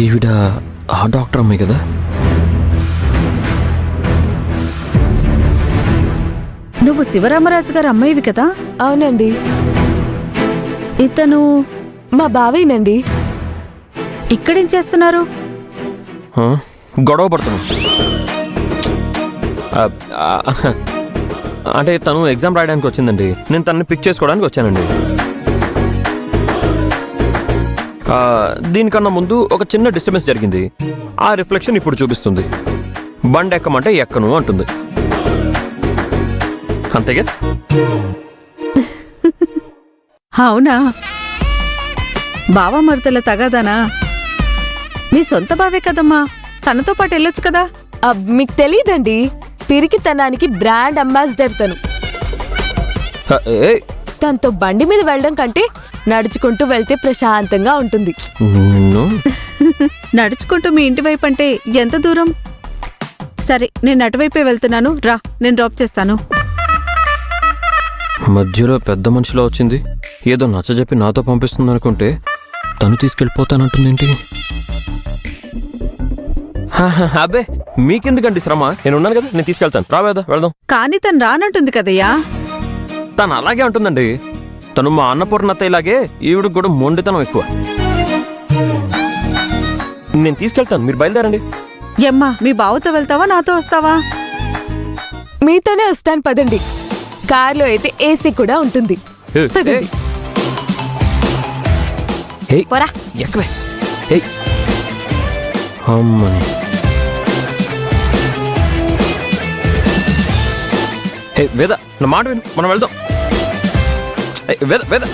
ఈవిడ ఆ డాక్టర్ అమ్మాయి కదా? నువ్వు శివరామరాజు గారు అమ్మాయివి కదా? అవునండి. ఇతను మా బావేనండి. ఇక్కడేం చేస్తున్నారు? గొడవ పడుతున్నాం. అంటే తను ఎగ్జామ్ రాయడానికి వచ్చిందండి, నేను తనని పిక్ చేసుకోవడానికి వచ్చానండి. దీనికన్నా ముందు ఒక చిన్న డిస్టర్బెన్స్ జరిగింది. ఆ రిఫ్లెక్షన్ ఇప్పుడు చూపిస్తుంది. బండి ఎక్కమంటే ఎక్కను అంటుంది. అంతేగా? అవునా? బావా మరదల తగాదానా? నీ సొంత బావే కదమ్మా, తనతో పాటు వెళ్ళొచ్చు కదా. మీకు తెలీదండి, పిరికితనానికి బ్రాండ్ అంబాసిడర్ తను. తనతో బండి మీద వెళ్ళడం కంటే నడుచుకుంటూ వెళ్తే ప్రశాంతంగా ఉంటుంది. నడుచుకుంటూ మీ ఇంటి వైపు అంటే ఎంత దూరం? సరే, నేను అటువైపే వెళ్తున్నాను, రా, నేను డ్రాప్ చేస్తాను. మధ్యలో పెద్ద మనిషిలో వచ్చింది. ఏదో నచ్చజెప్పి నాతో పంపిస్తుంది అనుకుంటే తను తీసుకెళ్ళిపోతానంటుందేంటి? అబ్బే, మీకెందుకండి శ్రమ? నేను ఉన్నాను కదా, నేను తీసుకెళ్తాను. రావేదా, వెళ్దాం. కానీ తను రానంటుంది కదయ్యా. తను అలాగే అంటుందండి. తను మా అన్నపూర్ణత్తయ్యలాగే ఈవిడికి కూడా మొండితనం ఎక్కువ. నేను తీసుకెళ్తాను, మీరు బయలుదేరండి. ఎమ్మా, మీ బావతో వెళ్తావా, నాతో వస్తావా? మీతోనే వస్తాను, పదండి. కార్లో అయితే ఏసీ కూడా ఉంటుంది. పోరా, ఎక్కవే. అమ్మని వేద, నా మాట విను, మనం వెళ్దాం. వేద వేద,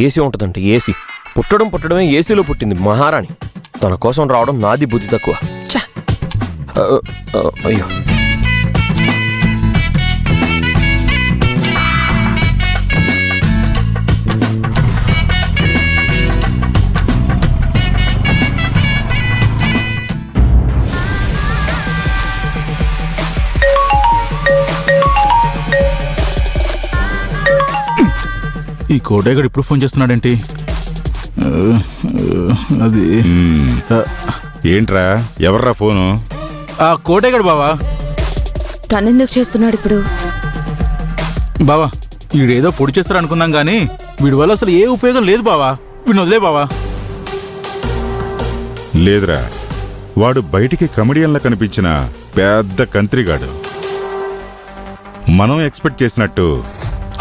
ఏసీ ఉంటుందంటే ఏసీ. పుట్టడమే ఏసీలో పుట్టింది మహారాణి. తన కోసం రావడం నాది బుద్ధి తక్కువ. అయ్యో, ఈ కోటేగడు ఇప్పుడు ఫోన్ చేస్తున్నాడేంటి? అది ఏంట్రా, ఎవర్రా ఫోను? ఆ కోటేగడు బావా. తనెందుకు చేస్తున్నాడు ఇప్పుడు? బావా, వీడేదో పొడి చేస్తారు అనుకున్నాం గానీ వీడి వల్ల అసలు ఏ ఉపయోగం లేదు బావా. వీడిని వదిలే బావా. లేదురా, వాడు బయటికి కమెడియన్లా కనిపించిన పెద్ద కంత్రిగాడు. మనం ఎక్స్పెక్ట్ చేసినట్టు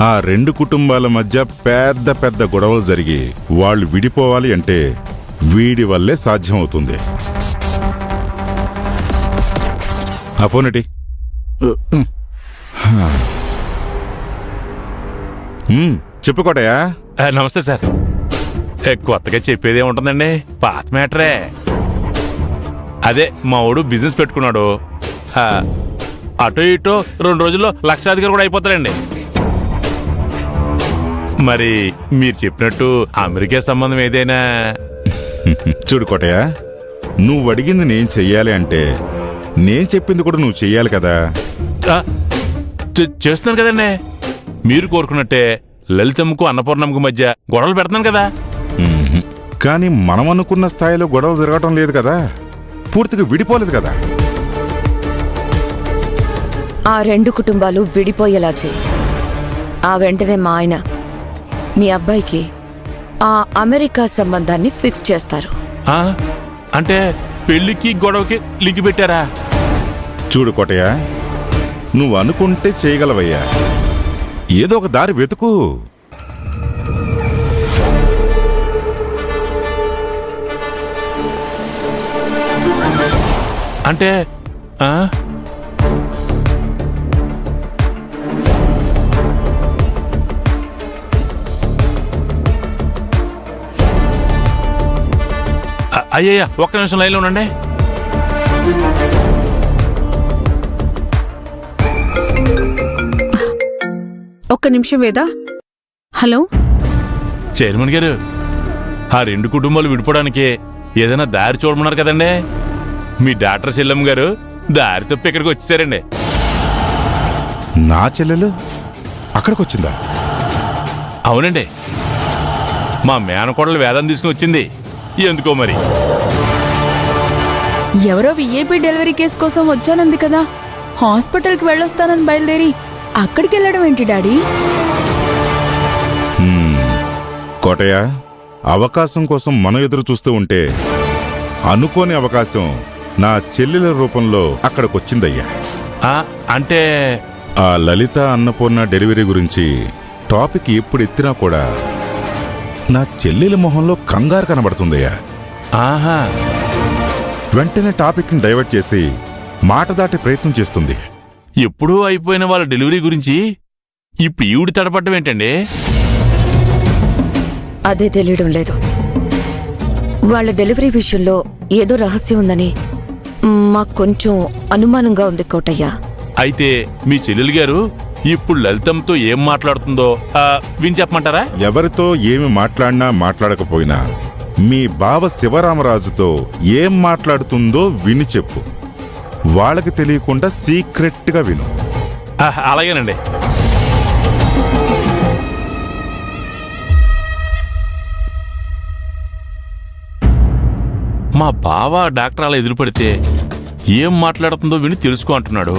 ఆ రెండు కుటుంబాల మధ్య పెద్ద పెద్ద గొడవలు జరిగి వాళ్ళు విడిపోవాలి అంటే వీడి వల్లే సాధ్యమవుతుంది. ఆ ఫోన్ ఏంటి? చెప్పుకోటయా. నమస్తే సార్. కొత్తగా చెప్పేదే ఉంటుందండి, పాత మ్యాటరే. అదే మా వాడు బిజినెస్ పెట్టుకున్నాడు. అటో ఇటో 2 రోజుల్లో లక్షాధికారి కూడా అయిపోతాడండి. మరి మీరు చెప్పినట్టు అమెరికా సంబంధం ఏదైనా? చూడు కోటయ్య, నువ్వు అడిగింది నేను చెయ్యాలి అంటే నేను చెప్పింది కూడా నువ్వు చెయ్యాలి కదా. చేస్తున్నాను కదండి. మీరు కోరుకున్నట్టే లలితమ్మకు అన్నపూర్ణమ్మకు మధ్య గొడవలు పెడుతున్నాను కదా. కానీ మనం అనుకున్న స్థాయిలో గొడవలు జరగటం లేదు కదా, పూర్తిగా విడిపోలేదు కదా. ఆ రెండు కుటుంబాలు విడిపోయేలా చేయి. ఆ వెంటనే మా ఆయన మీ అబ్బాయికి ఆ అమెరికా సంబంధాన్ని ఫిక్స్ చేస్తారు. అంటే పెళ్లికి గొడవకి లింక్ పెట్టారా? చూడు కోటయ్య, నువ్వు అనుకుంటే చేయగలవయ్యా. ఏదో ఒక దారి వెతుకు. అంటే అయ్యయ్యా, ఒక్క నిమిషం లైన్లో ఉండండి. ఒక్క నిమిషం వేదా. హలో చైర్మన్ గారు, ఆ రెండు కుటుంబాలు విడిపోవడానికి ఏదైనా దారి చూడమన్నారు కదండి. మీ డాక్టర్ సెల్లమ్మ గారు దారి తప్పి ఇక్కడికి వచ్చేసారండి. నా చెల్లెలు అక్కడికి వచ్చిందా? అవునండి. మా మేనకోడలు వేదం తీసుకుని వచ్చింది. ఎందుకో మరి. ఎవరో విఐపి డెలివరీ కేసు కోసం వచ్చానంది కదా, హాస్పిటల్కి వెళ్ళొస్తానని బయలుదేరి అక్కడికి వెళ్ళడం ఏంటి డాడీ? కోటయ్య, అవకాశం కోసం మనం ఎదురు చూస్తూ ఉంటే అనుకోని అవకాశం నా చెల్లెల రూపంలో అక్కడికొచ్చిందయ్యా. అంటే ఆ లలిత అన్నపూర్ణ డెలివరీ గురించి టాపిక్ ఎప్పుడు ఎత్తినా కూడా నా చెల్లెల మొహంలో కంగారు కనబడుతుందయ్యా. ఆహా, వెంటనే టాపిక్ని డైవర్ట్ చేసి మాట దాటే ప్రయత్నం చేస్తుంది. ఎప్పుడూ అయిపోయిన వాళ్ళ డెలివరీ గురించి ఇప్పుడు ఈవిడి తడపడ్డం ఏంటండి? అదే తెలియడం లేదు. వాళ్ళ డెలివరీ విషయంలో ఏదో రహస్యం ఉందని మాకు కొంచెం అనుమానంగా ఉంది కోటయ్య. అయితే మీ చెల్లెలు గారు ఇప్పుడు లలితంతో ఏం మాట్లాడుతుందో విని చెప్పమంటారా? ఎవరితో ఏమి మాట్లాడినా మాట్లాడకపోయినా మీ బావ శివరామరాజుతో ఏం మాట్లాడుతుందో విని చెప్పు. వాళ్ళకి తెలియకుండా సీక్రెట్గా విను. అలాగేనండి. మా బావ డాక్టర్ అలా ఎదురుపడితే ఏం మాట్లాడుతుందో విని తెలుసుకో అంటున్నాడు.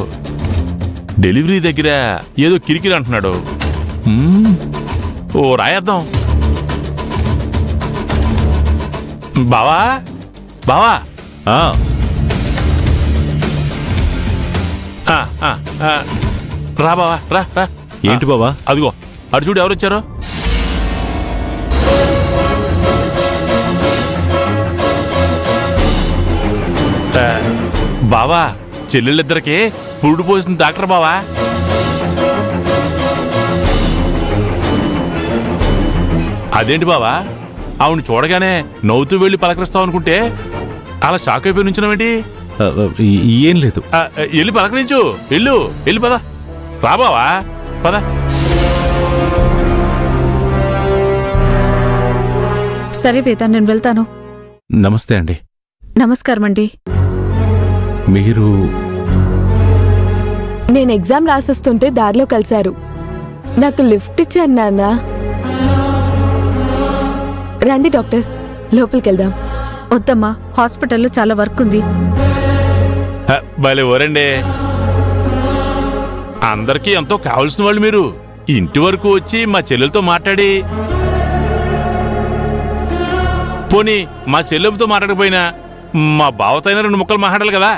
డెలివరీ దగ్గర ఏదో కిరికిరి అంటున్నాడు. ఓ రాయేద్దాం. బావా బావా, రా బావా, రా రా. ఏంటి బావా? అదిగో అటు చూడు ఎవరు వచ్చారో. బావా, చెల్లెళ్ళిద్దరికి పురుడు పోసిన డాక్టర్ బావా. అదేంటి బావా, ఆవిడ చూడగానే నవ్వుతూ వెళ్ళి పలకరిస్తావు అనుకుంటే అలా షాక్ అయిపోయి నుంచున్నావేంటి? ఏం లేదు. వెళ్ళి పలకరించు. వెళ్ళి పద. రా బావా, పద. సరే వేద, నేను వెళ్తాను. నమస్తే అండి. నమస్కారం అండి. మీరు? నేను ఎగ్జామ్ రాసొస్తుంటే దారిలో కలిశారు. నాకు లిఫ్ట్ ఇచ్చాను నాన్న. రండి డాక్టర్, లోపలికి వెళ్దాం. వద్దమ్మా, హాస్పిటల్లో చాలా వర్క్ ఉంది. భలే ఓరండి. అందరికీ ఎంతో కావలసిన వాళ్ళు మీరు. ఇంటి వరకు వచ్చి మా చెల్లెలతో మాట్లాడి, పోనీ మా చెల్లెలతో మాట్లాడకపోయినా మా బావతైనా 2 ముక్కలు మాట్లాడాలి కదా.